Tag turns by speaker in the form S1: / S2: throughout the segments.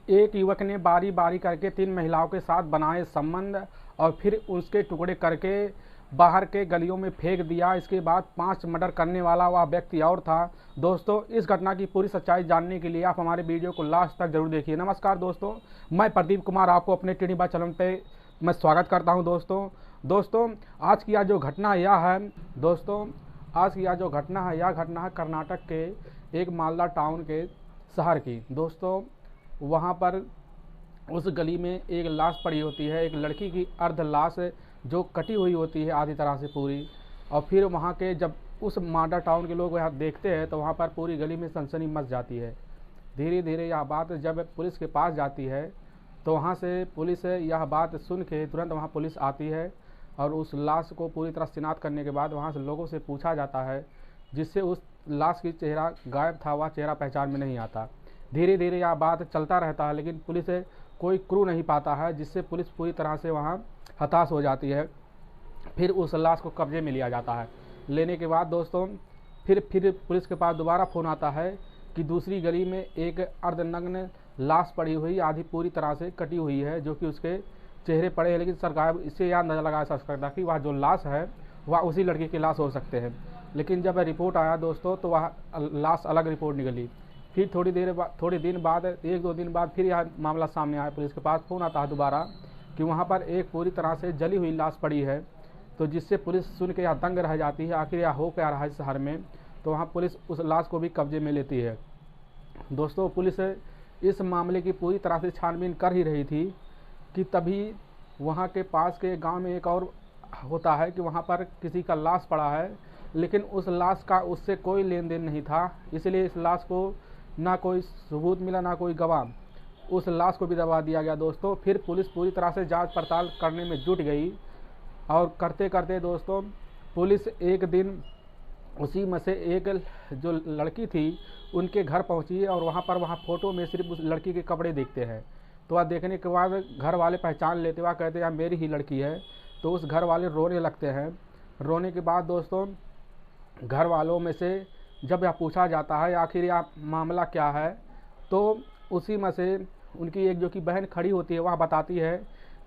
S1: एक युवक ने बारी बारी करके 3 महिलाओं के साथ बनाए संबंध और फिर उसके टुकड़े करके बाहर के गलियों में फेंक दिया। इसके बाद 5 मर्डर करने वाला वह व्यक्ति और था। दोस्तों, इस घटना की पूरी सच्चाई जानने के लिए आप हमारे वीडियो को लास्ट तक जरूर देखिए। नमस्कार दोस्तों, मैं प्रदीप कुमार आपको अपने टिनी बा चैनल पे मैं स्वागत करता हूं। दोस्तों आज की यह जो घटना यह घटना है कर्नाटक के एक मालदा टाउन के शहर की। दोस्तों, वहां पर उस गली में एक लाश पड़ी होती है, एक लड़की की अर्ध लाश जो कटी हुई होती है आधी तरह से पूरी। और फिर वहाँ के जब उस मालदा टाउन के लोग वहाँ देखते हैं तो वहाँ पर पूरी गली में सनसनी मच जाती है। धीरे धीरे यह बात जब पुलिस के पास जाती है तो वहाँ से पुलिस यह बात सुन के तुरंत वहाँ पुलिस आती है और उस लाश को पूरी तरह शिनाख्त करने के बाद वहाँ से लोगों से पूछा जाता है, जिससे उस लाश की चेहरा गायब था, वह चेहरा पहचान में नहीं आता। धीरे धीरे यह बात चलता रहता है लेकिन पुलिस कोई क्लू नहीं पाता है, जिससे पुलिस पूरी तरह से वहाँ हताश हो जाती है। फिर उस लाश को कब्जे में लिया जाता है। लेने के बाद दोस्तों फिर पुलिस के पास दोबारा फ़ोन आता है कि दूसरी गली में एक अर्धनग्न लाश पड़ी हुई आधी पूरी तरह से कटी हुई है, जो कि उसके चेहरे पड़े हैं, लेकिन सरकार इससे यह अंदाज़ा लगा सकता कि वह जो लाश है वह उसी लड़की की लाश हो सकते हैं। लेकिन जब रिपोर्ट आया दोस्तों तो वह लाश अलग रिपोर्ट निकली। फिर थोड़ी दिन बाद 1-2 दिन बाद फिर यह मामला सामने आया। पुलिस के पास फ़ोन आता है दोबारा कि वहाँ पर एक पूरी तरह से जली हुई लाश पड़ी है, तो जिससे पुलिस सुन के यह दंग रह जाती है, आखिर यह हो क्या रहा है शहर में। तो वहाँ पुलिस उस लाश को भी कब्जे में लेती है। दोस्तों, पुलिस इस मामले की पूरी तरह से छानबीन कर ही रही थी कि तभी वहाँ के पास के गांव में एक और होता है कि वहाँ पर किसी का लाश पड़ा है, लेकिन उस लाश का उससे कोई लेन देन नहीं था, इसलिए इस लाश को ना कोई सबूत मिला ना कोई गवाह, उस लाश को भी दबा दिया गया। दोस्तों, फिर पुलिस पूरी तरह से जांच पड़ताल करने में जुट गई और करते करते दोस्तों पुलिस एक दिन उसी में से एक जो लड़की थी उनके घर पहुंची और वहां फ़ोटो में सिर्फ उस लड़की के कपड़े दिखते हैं। तो वह देखने के बाद घर वाले पहचान लेते, वह कहते हैं मेरी ही लड़की है। तो उस घर वाले रोने लगते हैं। रोने के बाद दोस्तों घर वालों में से जब यह पूछा जाता है आखिर यह मामला क्या है, तो उसी में से उनकी एक जो कि बहन खड़ी होती है, वह बताती है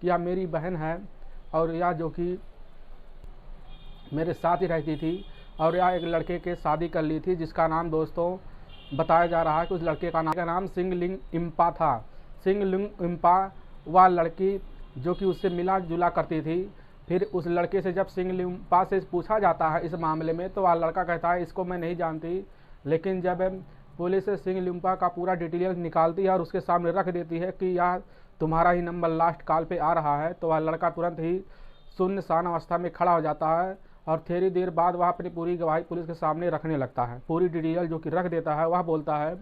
S1: कि यह मेरी बहन है और यह जो कि मेरे साथ ही रहती थी और यह एक लड़के के शादी कर ली थी, जिसका नाम दोस्तों बताया जा रहा है कि उस लड़के का नाम सिंगलिंग इम्पा था। सिंगलिंग इम्पा वह लड़की जो कि उससे मिला जुला करती थी। फिर उस लड़के से जब सिंगलिंपा से पूछा जाता है इस मामले में तो वह लड़का कहता है इसको मैं नहीं जानती। लेकिन जब पुलिस सिंगलिंपा का पूरा डिटेल निकालती है और उसके सामने रख देती है कि यह तुम्हारा ही नंबर लास्ट कॉल पे आ रहा है, तो वह लड़का तुरंत ही सुनसान अवस्था में खड़ा हो जाता है और थोड़ी देर बाद वह अपनी पूरी गवाही पुलिस के सामने रखने लगता है। पूरी डिटेल जो कि रख देता है, वह बोलता है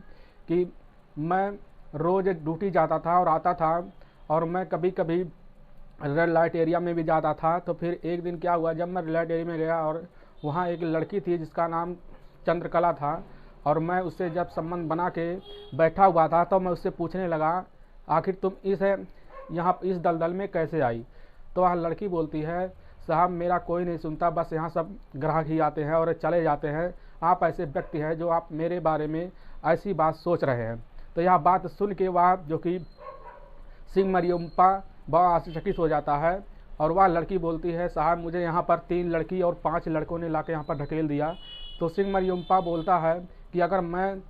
S1: कि मैं रोज़ ड्यूटी जाता था और आता था और मैं कभी कभी रेड लाइट एरिया में भी जाता था। तो फिर एक दिन क्या हुआ, जब मैं रेड लाइट एरिया में गया और वहाँ एक लड़की थी जिसका नाम चंद्रकला था और मैं उससे जब संबंध बना के बैठा हुआ था तो मैं उससे पूछने लगा आखिर तुम यहाँ इस दलदल में कैसे आई। तो वह लड़की बोलती है साहब मेरा कोई नहीं सुनता, बस यहाँ सब ग्राहक ही आते हैं और चले जाते हैं। आप ऐसे व्यक्ति हैं जो आप मेरे बारे में ऐसी बात सोच रहे हैं। तो यह बात सुन के वह जो कि सिंगमरियम्पा बहुत आश्चर्यचकित हो जाता है और वह लड़की बोलती है साहब मुझे यहाँ पर 3 लड़की और 5 लड़कों ने लाके यहाँ पर ढकेल दिया। तो सिंगमरियम्पा बोलता है कि अगर मैं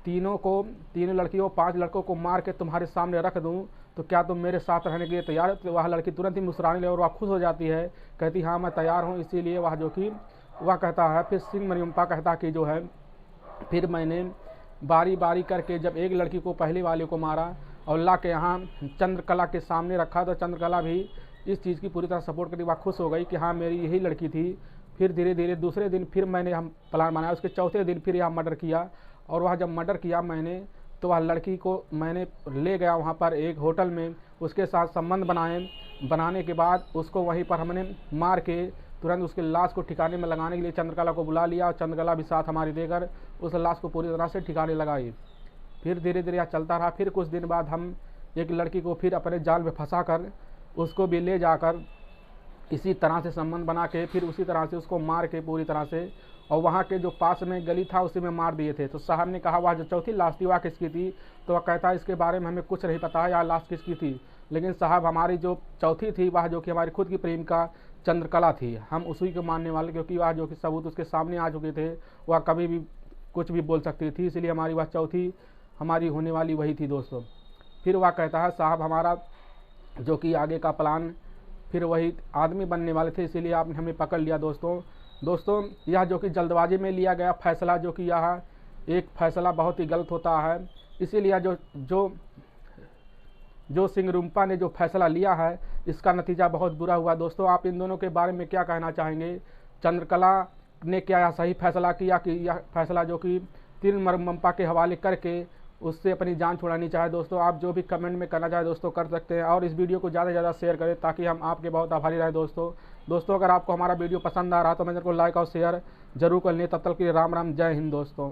S1: तीनों लड़कियों 5 लड़कों को मार के तुम्हारे सामने रख दूं तो क्या तुम मेरे साथ रहने के लिए तैयार हो। तो वह लड़की तुरंत ही मुस्कुराने लगी और वह खुश हो जाती है, कहती हाँ मैं तैयार हूँ। इसीलिए वह जो कि वह कहता है, फिर सिंगमरियम्पा कहता कि जो है फिर मैंने बारी बारी करके जब एक लड़की को पहले वाले को मारा और ला के यहाँ चंद्रकला के सामने रखा, तो चंद्रकला भी इस चीज़ की पूरी तरह सपोर्ट करती, वह खुश हो गई कि हाँ मेरी यही लड़की थी। फिर धीरे धीरे दूसरे दिन फिर मैंने हम प्लान बनाया, उसके चौथे दिन फिर यहाँ मर्डर किया और वह जब मर्डर किया मैंने तो वह लड़की को मैंने ले गया वहाँ पर एक होटल में, उसके साथ संबंध बनाने के बाद उसको वहीं पर हमने मार के तुरंत उसके लाश को ठिकाने में लगाने के लिए चंद्रकला को बुला लिया और चंद्रकला भी साथ हमारी देकर उस लाश को पूरी तरह से ठिकाने लगाई। फिर धीरे धीरे यह चलता रहा। फिर कुछ दिन बाद हम एक लड़की को फिर अपने जाल में फंसा कर उसको भी ले जाकर इसी तरह से संबंध बना के फिर उसी तरह से उसको मार के पूरी तरह से, और वहाँ के जो पास में गली था उसी में मार दिए थे। तो साहब ने कहा वह जो चौथी लाश थी वह किसकी थी? तो वह कहता है इसके बारे में हमें कुछ नहीं पता है, यह लाश किसकी थी। लेकिन साहब हमारी जो चौथी थी वह जो कि हमारी खुद की प्रेमिका चंद्रकला थी, हम उसी को मानने वाले, क्योंकि वह जो कि सबूत उसके सामने आ चुके थे, वह कभी भी कुछ भी बोल सकती थी, इसलिए हमारी वह चौथी हमारी होने वाली वही थी दोस्तों। फिर वह कहता है साहब हमारा जो कि आगे का प्लान फिर वही आदमी बनने वाले थे, इसीलिए आपने हमें पकड़ लिया दोस्तों। यह जो कि जल्दबाजी में लिया गया फैसला, जो कि यह एक फैसला बहुत ही गलत होता है, इसीलिए जो सिंगरुम्पा ने जो फैसला लिया है इसका नतीजा बहुत बुरा हुआ। दोस्तों आप इन दोनों के बारे में क्या कहना चाहेंगे? चंद्रकला ने क्या यह सही फैसला किया कि यह फैसला जो कि तिरुमरमप्पा के हवाले करके उससे अपनी जान छुड़ानी चाहे? दोस्तों आप जो भी कमेंट में करना चाहे दोस्तों कर सकते हैं, और इस वीडियो को ज़्यादा से ज़्यादा शेयर करें ताकि हम आपके बहुत आभारी रहें दोस्तों अगर आपको हमारा वीडियो पसंद आ रहा तो मेरे को लाइक और शेयर जरूर कर लें। तब तक के लिए राम राम, जय हिंद दोस्तों।